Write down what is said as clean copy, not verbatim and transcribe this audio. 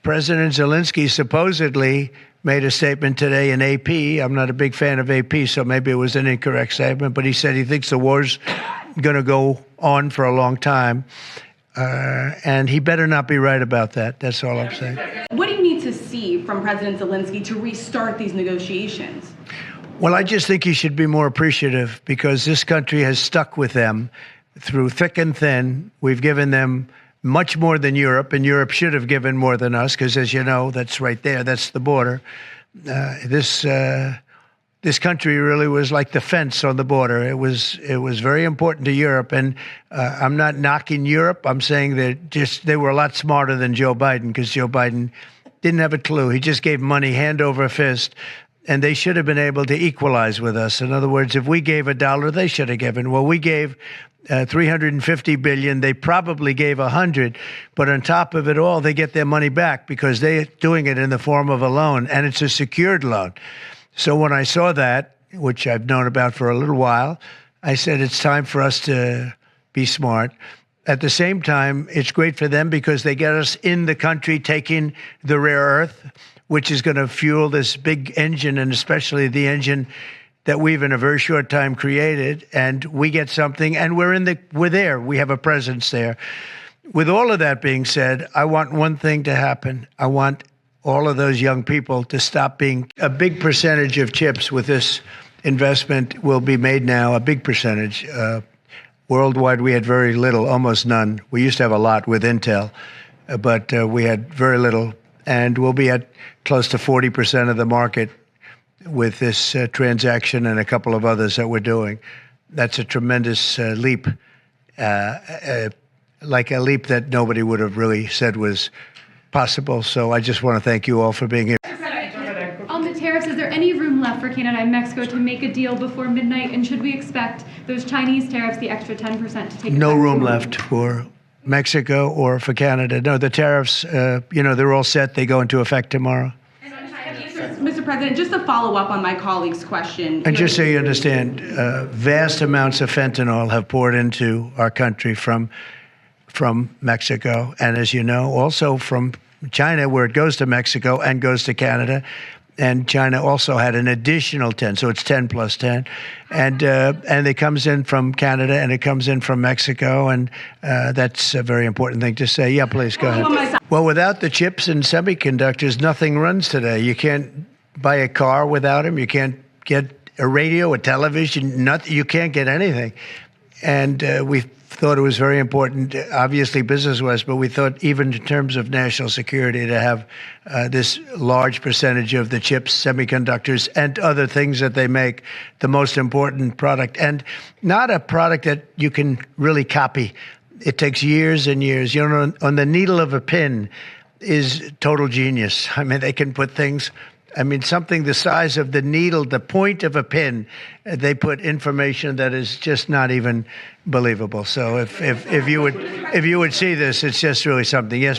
President Zelenskyy supposedly made a statement today in AP. I'm not a big fan of AP, so maybe it was an incorrect statement, but he said he thinks the war's going to go on for a long time. And he better not be right about that. That's all I'm saying. What do you need to see from President Zelenskyy to restart these negotiations? Well, I just think he should be more appreciative, because this country has stuck with them through thick and thin. We've given them much more than Europe, and Europe should have given more than us, because, as you know, that's right there. That's the border. This country really was like the fence on the border. It was very important to Europe, and I'm not knocking Europe. I'm saying that they were a lot smarter than Joe Biden, because Joe Biden didn't have a clue. He just gave money hand over fist, and they should have been able to equalize with us. In other words, if we gave $1, they should have given. Well, we gave $350 billion. They probably gave $100, but on top of it all, they get their money back because they're doing it in the form of a loan, and it's a secured loan. So when I saw that, which I've known about for a little while, I said it's time for us to be smart. At the same time, it's great for them because they get us in the country taking the rare earth, which is going to fuel this big engine, and especially the engine that we've in a very short time created, and we get something, and we're there. We have a presence there. With all of that being said, I want one thing to happen. I want all of those young people to stop being a big percentage of chips with this investment will be made now, a big percentage. Worldwide, we had very little, almost none. We used to have a lot with Intel, but we had very little, and we'll be at close to 40% of the market with this transaction and a couple of others that we're doing. That's a tremendous leap, like a leap that nobody would have really said was possible. So I just want to thank you all for being here. On the tariffs, is there any room left for Canada and Mexico to make a deal before midnight? And should we expect those Chinese tariffs, the extra 10%, to take No room left for Mexico or for Canada. No, the tariffs, they're all set. They go into effect tomorrow. Mr. President, just to follow up on my colleague's question. And just so you understand, vast amounts of fentanyl have poured into our country from Mexico. And as you know, also from China, where it goes to Mexico and goes to Canada. And China also had an additional 10, so it's 10 plus 10. And it comes in from Canada and it comes in from Mexico, and that's a very important thing to say. Yeah, please, go ahead. Well, without the chips and semiconductors, nothing runs today. You can't buy a car without them. You can't get a radio, a television, you can't get anything. And we thought it was very important, obviously business-wise, but we thought even in terms of national security to have this large percentage of the chips, semiconductors, and other things that they make, the most important product, and not a product that you can really copy. It takes years and years. On the needle of a pin is total genius. I mean, they can put things, something the size of the needle, the point of a pin, they put information that is just not even believable. So if you would see this, it's just really something. Yes.